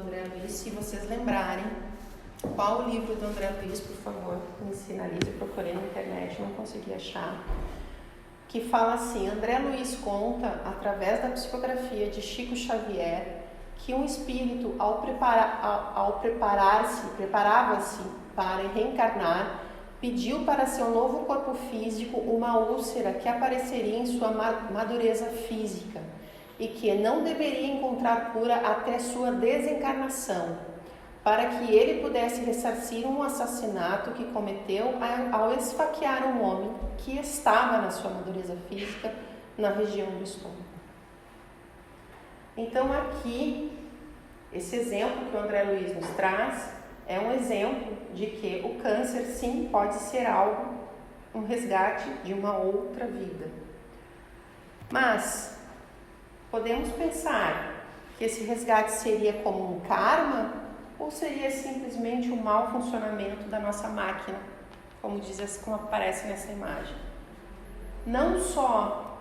André Luiz, se vocês lembrarem. Qual o livro do André Luiz, por favor, me sinalize, eu procurei na internet, não consegui achar. Que fala assim: André Luiz conta, através da psicografia de Chico Xavier, que um espírito, preparava-se para reencarnar, pediu para seu novo corpo físico uma úlcera que apareceria em sua madureza física e que não deveria encontrar cura até sua desencarnação, para que ele pudesse ressarcir um assassinato que cometeu ao esfaquear um homem que estava na sua madureza física, na região do estômago. Então aqui, esse exemplo que o André Luiz nos traz é um exemplo de que o câncer sim pode ser algo, um resgate de uma outra vida. Mas podemos pensar que esse resgate seria como um karma, ou seria simplesmente um mau funcionamento da nossa máquina, como aparece nessa imagem. Não só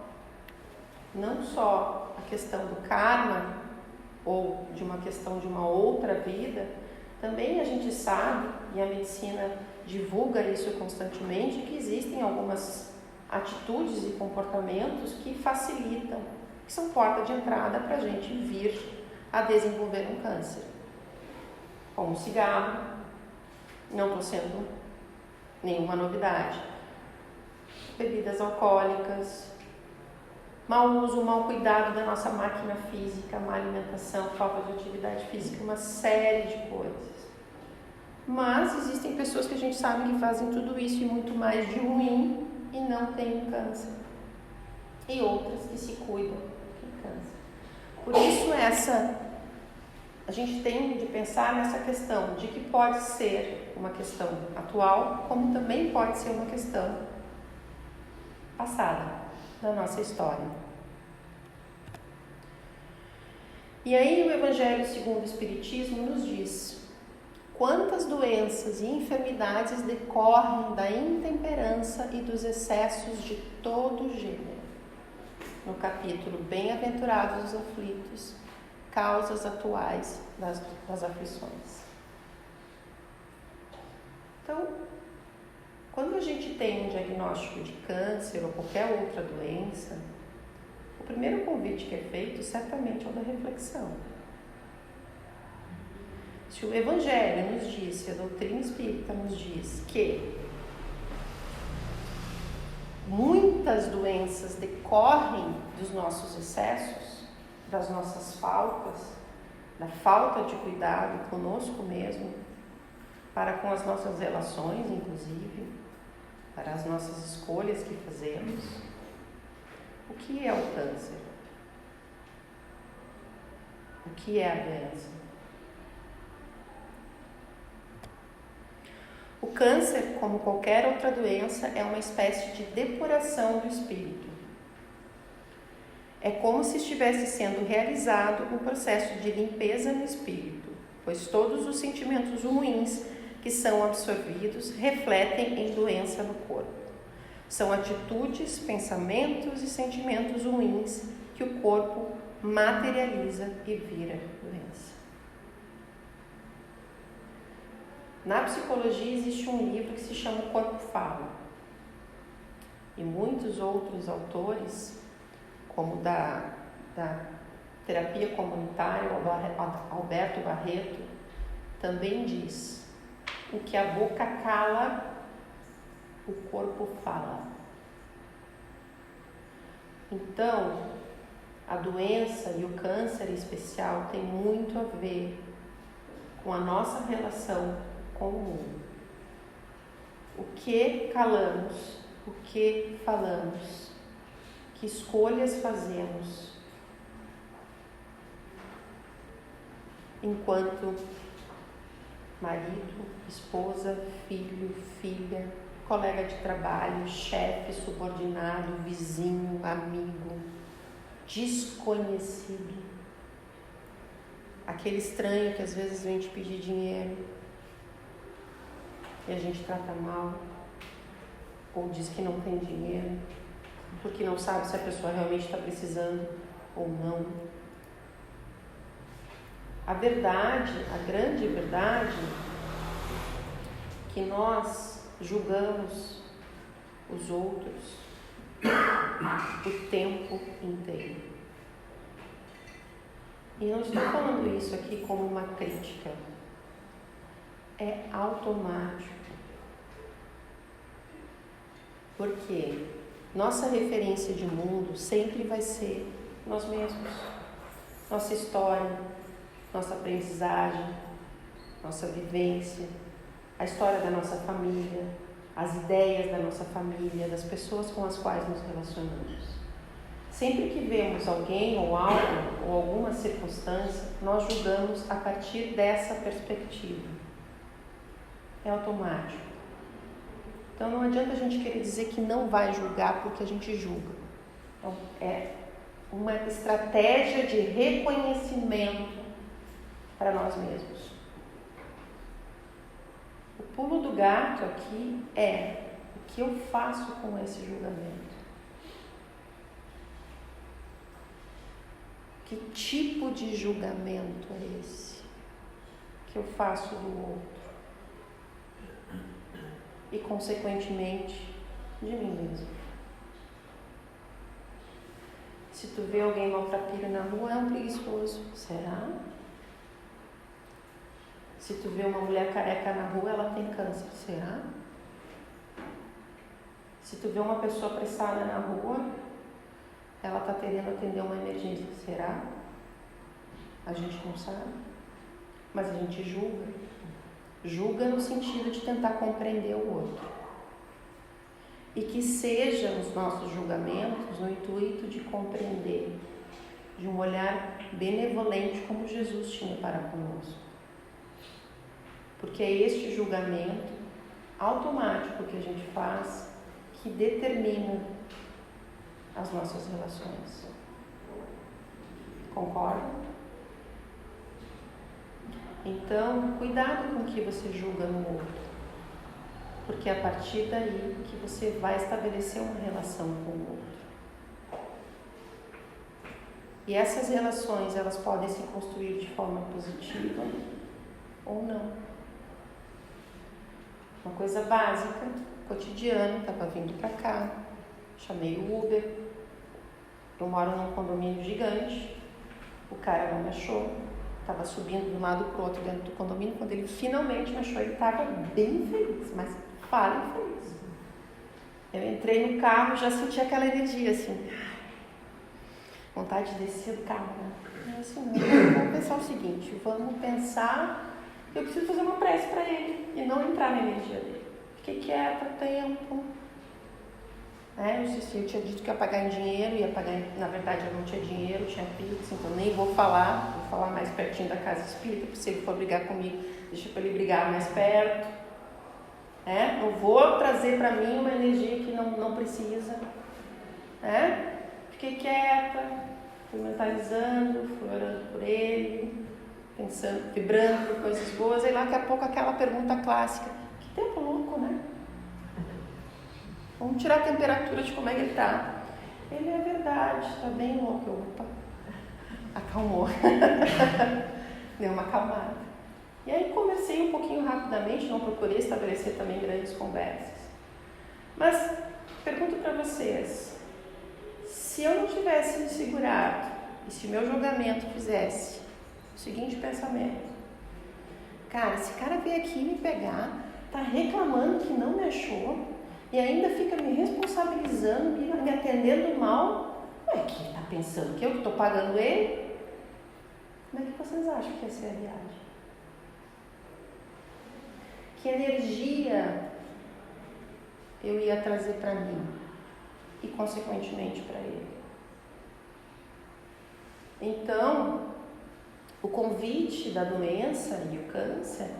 a questão do karma, ou de uma questão de uma outra vida, também a gente sabe, e a medicina divulga isso constantemente, que existem algumas atitudes e comportamentos que facilitam, que são porta de entrada para a gente vir a desenvolver um câncer. Como o cigarro, não estou sendo nenhuma novidade. Bebidas alcoólicas, mau uso, mau cuidado da nossa máquina física, má alimentação, falta de atividade física, uma série de coisas. Mas existem pessoas que a gente sabe que fazem tudo isso e muito mais de ruim e não têm câncer. E outras que se cuidam do câncer. Por isso a gente tem de pensar nessa questão de que pode ser uma questão atual, como também pode ser uma questão passada da nossa história. E aí o Evangelho segundo o Espiritismo nos diz: quantas doenças e enfermidades decorrem da intemperança e dos excessos de todo gênero. No capítulo Bem-aventurados os aflitos, causas atuais das aflições. Então, quando a gente tem um diagnóstico de câncer ou qualquer outra doença, o primeiro convite que é feito certamente é o da reflexão. Se o Evangelho nos diz, se a doutrina espírita nos diz que muitas doenças decorrem dos nossos excessos, das nossas faltas, da falta de cuidado conosco mesmo, para com as nossas relações, inclusive, para as nossas escolhas que fazemos. O que é o câncer? O que é a doença? O câncer, como qualquer outra doença, é uma espécie de depuração do espírito. É como se estivesse sendo realizado um processo de limpeza no espírito, pois todos os sentimentos ruins que são absorvidos refletem em doença no corpo. São atitudes, pensamentos e sentimentos ruins que o corpo materializa e vira doença. Na psicologia existe um livro que se chama O Corpo Fala. E muitos outros autores, como da terapia comunitária, Alberto Barreto, também diz: o que a boca cala, o corpo fala. Então, a doença e o câncer em especial tem muito a ver com a nossa relação com o mundo. O que calamos, o que falamos, que escolhas fazemos enquanto marido, esposa, filho, filha, colega de trabalho, chefe, subordinado, vizinho, amigo, desconhecido, aquele estranho que às vezes vem te pedir dinheiro e a gente trata mal, ou diz que não tem dinheiro, porque não sabe se a pessoa realmente está precisando ou não. A verdade, a grande verdade, que nós julgamos os outros o tempo inteiro. E não estou falando isso aqui como uma crítica. É automático. Porque nossa referência de mundo sempre vai ser nós mesmos. Nossa história, nossa aprendizagem, nossa vivência, a história da nossa família, as ideias da nossa família, das pessoas com as quais nos relacionamos. Sempre que vemos alguém ou algo ou alguma circunstância, nós julgamos a partir dessa perspectiva. É automático. Então não adianta a gente querer dizer que não vai julgar porque a gente julga. Então é uma estratégia de reconhecimento para nós mesmos. O pulo do gato aqui é o que eu faço com esse julgamento. Que tipo de julgamento é esse que eu faço do outro? E, consequentemente, de mim mesmo. Se tu vê alguém maltrapilho na rua, é um preguiçoso. Será? Se tu vê uma mulher careca na rua, ela tem câncer. Será? Se tu vê uma pessoa apressada na rua, ela está querendo atender uma emergência. Será? A gente não sabe. Mas a gente julga. Julga no sentido de tentar compreender o outro. E que sejam os nossos julgamentos no intuito de compreender, de um olhar benevolente como Jesus tinha para conosco. Porque é este julgamento automático que a gente faz que determina as nossas relações. Concorda? Então, cuidado com o que você julga no outro, porque é a partir daí que você vai estabelecer uma relação com o outro. E essas relações, elas podem se construir de forma positiva ou não. Uma coisa básica, cotidiana, estava vindo para cá, chamei o Uber, eu moro num condomínio gigante, o cara não me achou. Estava subindo de um lado para o outro dentro do condomínio. Quando ele finalmente me achou, ele estava bem feliz, mas fala feliz. Eu entrei no carro, já senti aquela energia assim, vontade de descer do carro, né? Assim, não, vamos pensar o seguinte, vamos pensar, eu preciso fazer uma prece para ele e não entrar na energia dele. Fiquei quieta, tempo. Eu tinha dito que ia pagar em dinheiro, na verdade eu não tinha dinheiro, tinha Pix, então nem vou falar mais pertinho da casa espírita, porque se ele for brigar comigo, deixa para ele brigar mais perto. Não vou trazer para mim uma energia que não precisa. Fiquei quieta, fui mentalizando, fui orando por ele, pensando, vibrando por coisas boas, e lá daqui a pouco aquela pergunta clássica, que tempo louco, né? Vamos tirar a temperatura de como é que ele está. Ele é verdade, está bem louco. Opa, acalmou. Deu uma acalmada. E aí conversei um pouquinho rapidamente, não procurei estabelecer também grandes conversas. Mas pergunto para vocês, se eu não tivesse me segurado, e se meu julgamento fizesse o seguinte pensamento: cara, esse cara veio aqui me pegar, tá reclamando que não me achou, e ainda fica me responsabilizando, me atendendo mal. Ué, que ele está pensando que eu que estou pagando ele? Como é que vocês acham que ia ser a viagem? Que energia eu ia trazer para mim e, consequentemente, para ele? Então, o convite da doença e o câncer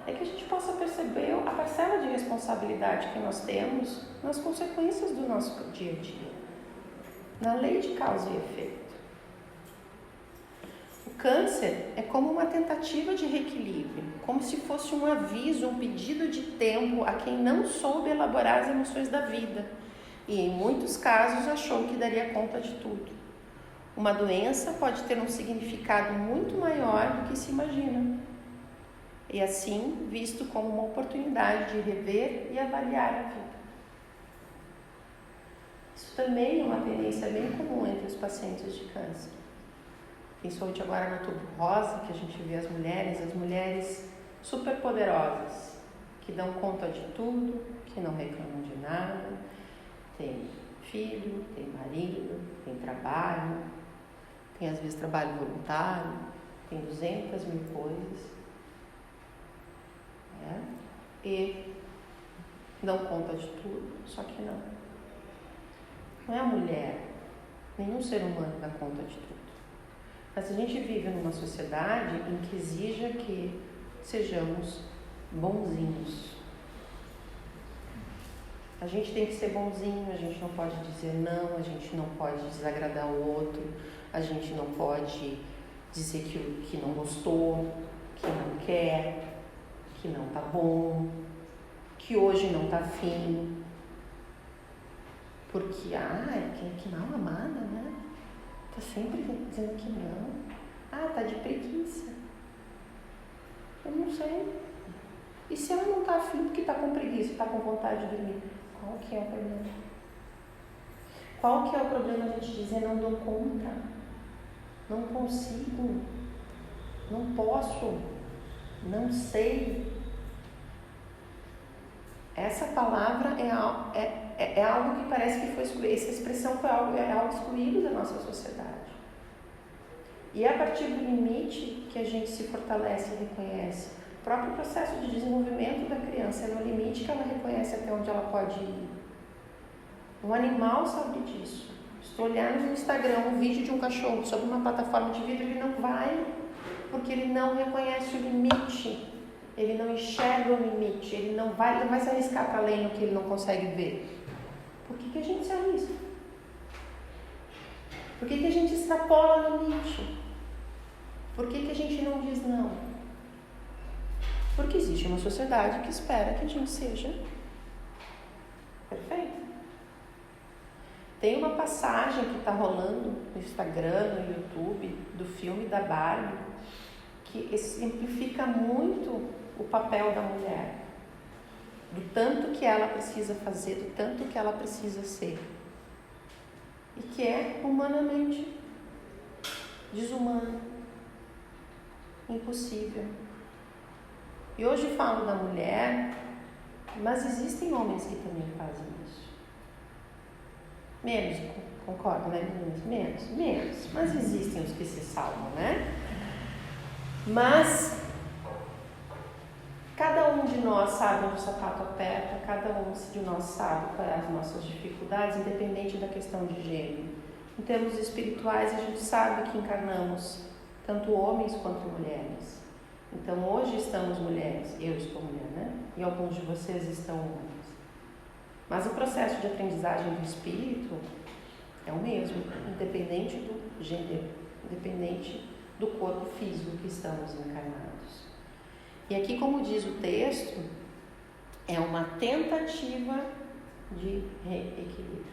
é que a gente possa perceber a parcela de responsabilidade que nós temos nas consequências do nosso dia a dia, na lei de causa e efeito. O câncer é como uma tentativa de reequilíbrio, como se fosse um aviso, um pedido de tempo a quem não soube elaborar as emoções da vida e, em muitos casos, achou que daria conta de tudo. Uma doença pode ter um significado muito maior do que se imagina, e assim visto como uma oportunidade de rever e avaliar a vida. Isso também é uma tendência bem comum entre os pacientes de câncer. Principalmente agora no Outubro Rosa, que a gente vê as mulheres super poderosas, que dão conta de tudo, que não reclamam de nada, tem filho, tem marido, tem trabalho, tem às vezes trabalho voluntário, tem 200 mil coisas, e dão conta de tudo, só que não. Não é a mulher, nenhum ser humano dá conta de tudo. Mas a gente vive numa sociedade em que exija que sejamos bonzinhos. A gente tem que ser bonzinho, a gente não pode dizer não, a gente não pode desagradar o outro, a gente não pode dizer que não gostou, que não quer, que não tá bom, que hoje não tá afim. Porque, que mal amada, né? Tá sempre dizendo que não. Tá de preguiça. Eu não sei. E se ela não tá afim porque tá com preguiça, tá com vontade de dormir? Qual que é o problema? Qual que é o problema a gente dizer não dou conta? Não consigo? Não posso? Não sei? Essa palavra é algo que parece que foi excluído. Essa expressão é algo excluído da nossa sociedade. E é a partir do limite que a gente se fortalece e reconhece. O próprio processo de desenvolvimento da criança é no limite que ela reconhece até onde ela pode ir. Um animal sabe disso. Estou olhando no Instagram um vídeo de um cachorro sobre uma plataforma de vidro, ele não vai, porque ele não reconhece o limite. Ele não enxerga o limite, ele não vai se arriscar para além do que ele não consegue ver. Por que a gente se arrisca? Por que a gente extrapola o limite? Por que a gente não diz não? Porque existe uma sociedade que espera que a gente seja perfeito. Tem uma passagem que está rolando no Instagram, no YouTube, do filme da Barbie, que exemplifica muito o papel da mulher, do tanto que ela precisa fazer, do tanto que ela precisa ser, e que é humanamente desumano, impossível. E hoje falo da mulher, mas existem homens que também fazem isso. Menos, concordo, né, meninas? Menos. Mas existem os que se salvam, né? Mas cada um de nós sabe onde o sapato aperta, cada um de nós sabe quais as nossas dificuldades, independente da questão de gênero. Em termos espirituais, a gente sabe que encarnamos tanto homens quanto mulheres. Então, hoje estamos mulheres, eu estou mulher, né? E alguns de vocês estão homens. Mas o processo de aprendizagem do espírito é o mesmo, independente do gênero, independente do corpo físico que estamos encarnados. E aqui, como diz o texto, é uma tentativa de reequilíbrio.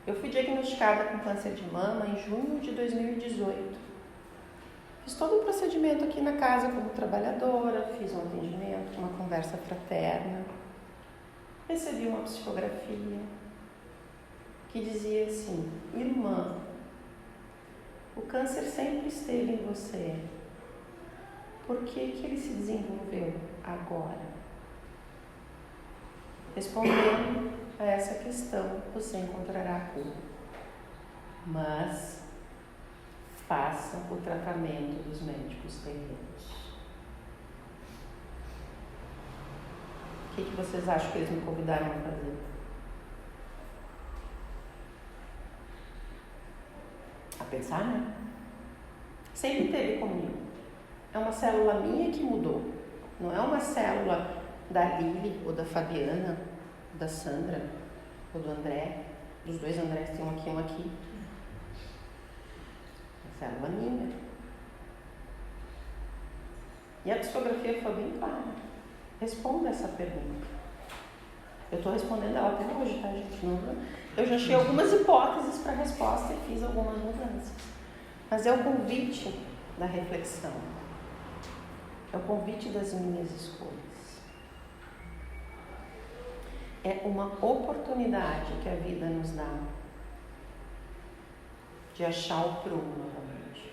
Eu fui diagnosticada com câncer de mama em junho de 2018. Fiz todo o procedimento aqui na casa como trabalhadora, fiz um atendimento, uma conversa fraterna, recebi uma psicografia que dizia assim: irmã, o câncer sempre esteve em você. Por que ele se desenvolveu agora? Respondendo a essa questão, você encontrará a cura. Mas faça o tratamento dos médicos terrenos. O que vocês acham que eles me convidaram a fazer? A pensar, né? Sempre teve comigo. É uma célula minha que mudou. Não é uma célula da Lili, ou da Fabiana, ou da Sandra, ou do André. Dos dois Andrés, tem um aqui e um aqui. É uma célula minha. E a psicografia foi bem clara. Responda essa pergunta. Eu estou respondendo ela até hoje, tá, gente? Não, eu já achei algumas hipóteses para a resposta e fiz algumas mudanças. Mas é o convite da reflexão. É o convite das minhas escolhas. É uma oportunidade que a vida nos dá de achar o prumo novamente.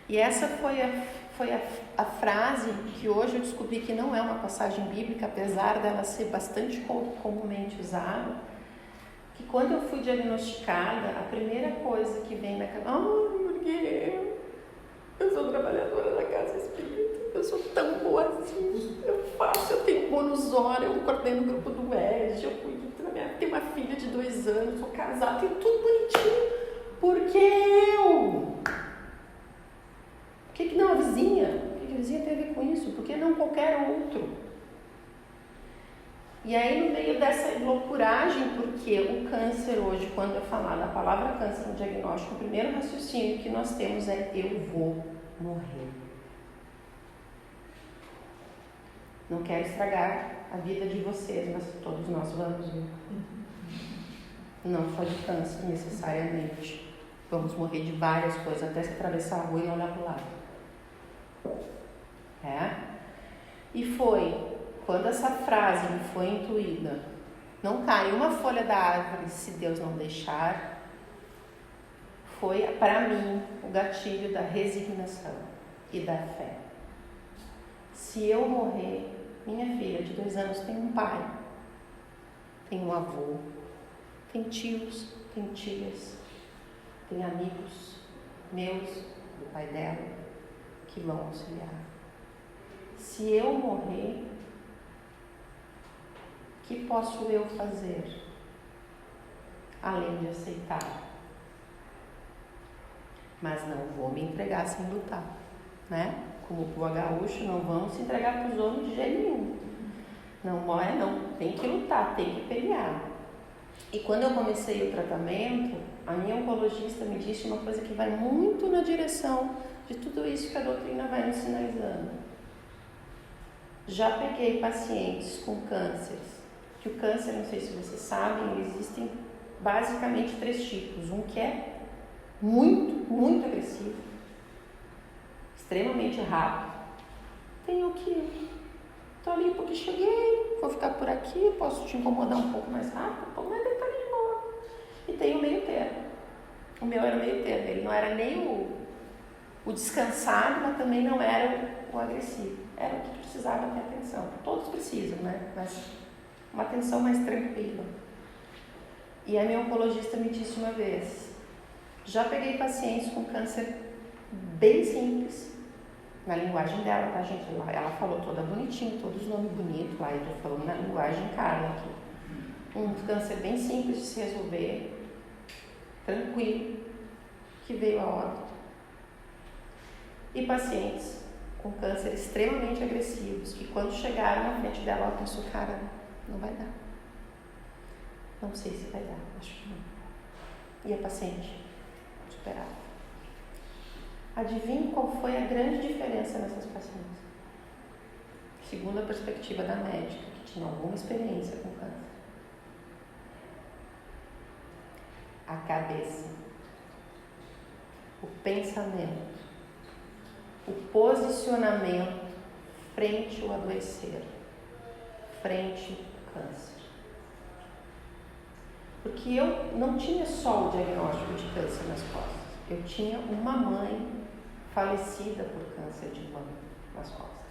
E essa foi a frase que hoje eu descobri que não é uma passagem bíblica, apesar dela ser bastante comumente usada, que quando eu fui diagnosticada, a primeira coisa que vem na cabeça, porque eu sou trabalhadora da casa espírita, eu sou tão boazinha, eu tenho bônus hora, eu coordeno no grupo do ED, eu cuido da tenho uma filha de 2 anos, sou casada, tenho tudo bonitinho, porque eu... O que não a vizinha? O que a vizinha tem a ver com isso? Por que não qualquer outro? E aí, no meio dessa loucuragem, porque o câncer hoje, quando eu falar da palavra câncer no diagnóstico, o primeiro raciocínio que nós temos é: eu vou morrer. Não quero estragar a vida de vocês, mas todos nós vamos, viu? Não só de câncer, necessariamente. Vamos morrer de várias coisas, até se atravessar a rua e não olhar para o lado. E foi quando essa frase me foi intuída: não cai uma folha da árvore se Deus não deixar, foi para mim o gatilho da resignação e da fé. Se eu morrer, minha filha de 2 anos tem um pai, tem um avô, tem tios, tem tias, tem amigos meus, do pai dela, que vão auxiliar. Se eu morrer, o que posso eu fazer além de aceitar? Mas não vou me entregar sem lutar, né? Como o gaúcho, não vamos se entregar para os homens de jeito nenhum. Não, tem que lutar, tem que pelear. E quando eu comecei o tratamento, a minha oncologista me disse uma coisa que vai muito na direção de tudo isso que a doutrina vai nos sinalizando. Já peguei pacientes com cânceres, que o câncer, não sei se vocês sabem, existem basicamente 3 tipos. Um que é muito, muito agressivo, extremamente rápido. Tem o que estou ali porque cheguei, vou ficar por aqui, posso te incomodar um pouco mais rápido, mas ele está ali de boa. E tem o meio termo. O meu era o meio termo, ele não era nem o descansado, mas também não era o agressivo. Era o que precisava ter atenção. Todos precisam, né? Mas uma atenção mais tranquila. E a minha oncologista me disse uma vez: já peguei pacientes com câncer bem simples, na linguagem dela, tá, gente? Ela falou toda bonitinha, todos os nomes bonitos lá, eu tô falando na linguagem Carla aqui. Um câncer bem simples de se resolver, tranquilo, que veio a óbito. E pacientes com câncer extremamente agressivos, que quando chegaram na frente dela, ela pensou: cara, não vai dar. Não sei se vai dar, acho que não. E a paciente superava. Adivinhe qual foi a grande diferença nessas pacientes? Segundo a perspectiva da médica, que tinha alguma experiência com câncer. A cabeça, o pensamento, o posicionamento frente ao adoecer, frente ao câncer. Porque eu não tinha só o diagnóstico de câncer nas costas, eu tinha uma mãe falecida por câncer de mama nas costas.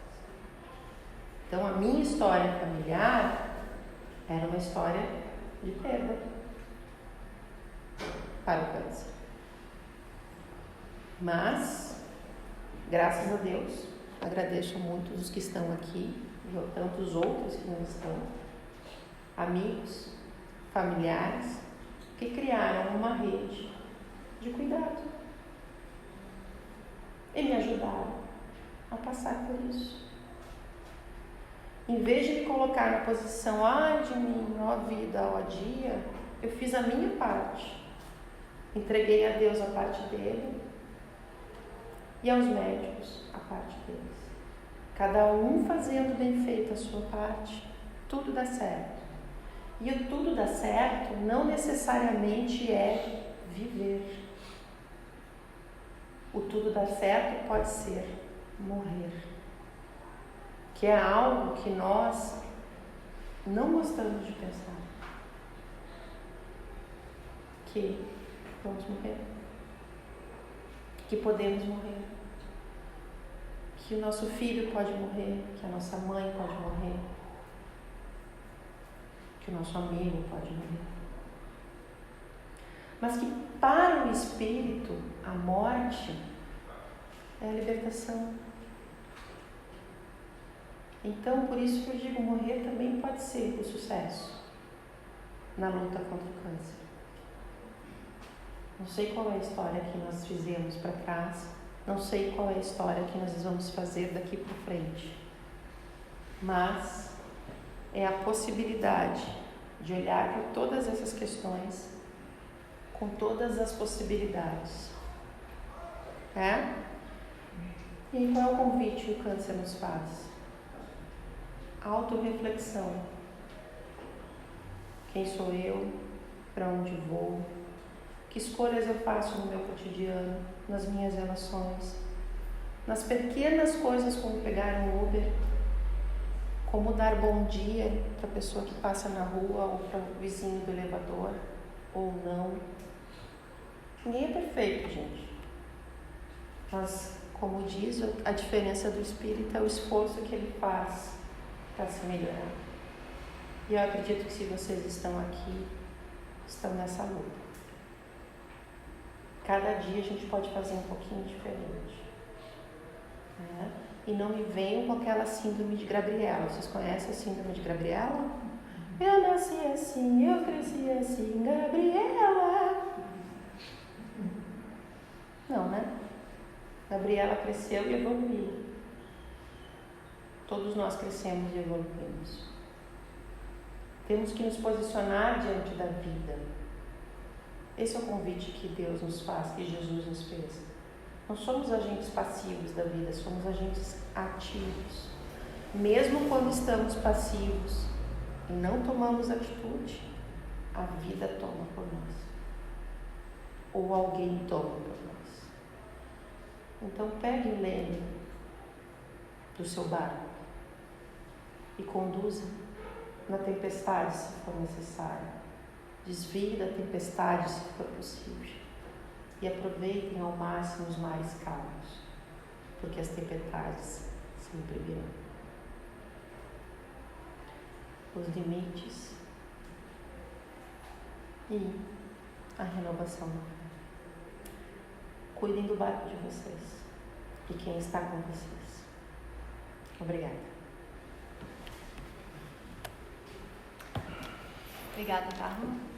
Então a minha história familiar era uma história de perda para o câncer. Mas, graças a Deus, agradeço muito os que estão aqui e tantos outros que não estão, amigos, familiares, que criaram uma rede de cuidado e me ajudaram a passar por isso. Em vez de me colocar na posição: ai de mim, ó vida, ó dia, eu fiz a minha parte, entreguei a Deus a parte dele e aos médicos a parte deles. cada um fazendo bem feita a sua parte, tudo dá certo. E o tudo dá certo não necessariamente é viver. O tudo dá certo pode ser morrer, que é algo que nós não gostamos de pensar. Que vamos morrer, que podemos morrer, que o nosso filho pode morrer, que a nossa mãe pode morrer, que o nosso amigo pode morrer. Mas que para o espírito a morte é a libertação. Então, por isso que eu digo, morrer também pode ser o sucesso na luta contra o câncer. Não sei qual é a história que nós fizemos para trás, não sei qual é a história que nós vamos fazer daqui para frente, mas é a possibilidade de olhar para todas essas questões com todas as possibilidades. E aí, qual é o convite que o câncer nos faz? Autorreflexão. Quem sou eu? Para onde vou? Que escolhas eu faço no meu cotidiano, nas minhas relações, nas pequenas coisas como pegar um Uber, como dar bom dia para a pessoa que passa na rua ou para o vizinho do elevador, ou não. Ninguém é perfeito, gente. Mas, como diz, a diferença do espírito é o esforço que ele faz para se melhorar. E eu acredito que se vocês estão aqui, estão nessa luta. Cada dia a gente pode fazer um pouquinho diferente. E não me venham com aquela síndrome de Gabriela. Vocês conhecem a síndrome de Gabriela? Eu nasci assim, eu cresci assim, Gabriela. Não, né? Gabriela cresceu e evoluiu. Todos nós crescemos e evoluímos. Temos que nos posicionar diante da vida. Esse é o convite que Deus nos faz, que Jesus nos fez. Não somos agentes passivos da vida, somos agentes ativos. Mesmo quando estamos passivos e não tomamos atitude, a vida toma por nós. Ou alguém toma por nós. Então pegue o leme do seu barco e conduza na tempestade se for necessário. Desvie da tempestade se for possível. E aproveitem ao máximo os mares calmos, porque as tempestades sempre virão. Os limites e a renovação da fé. Cuidem do barco de vocês e quem está com vocês. Obrigada. Obrigada, Carla.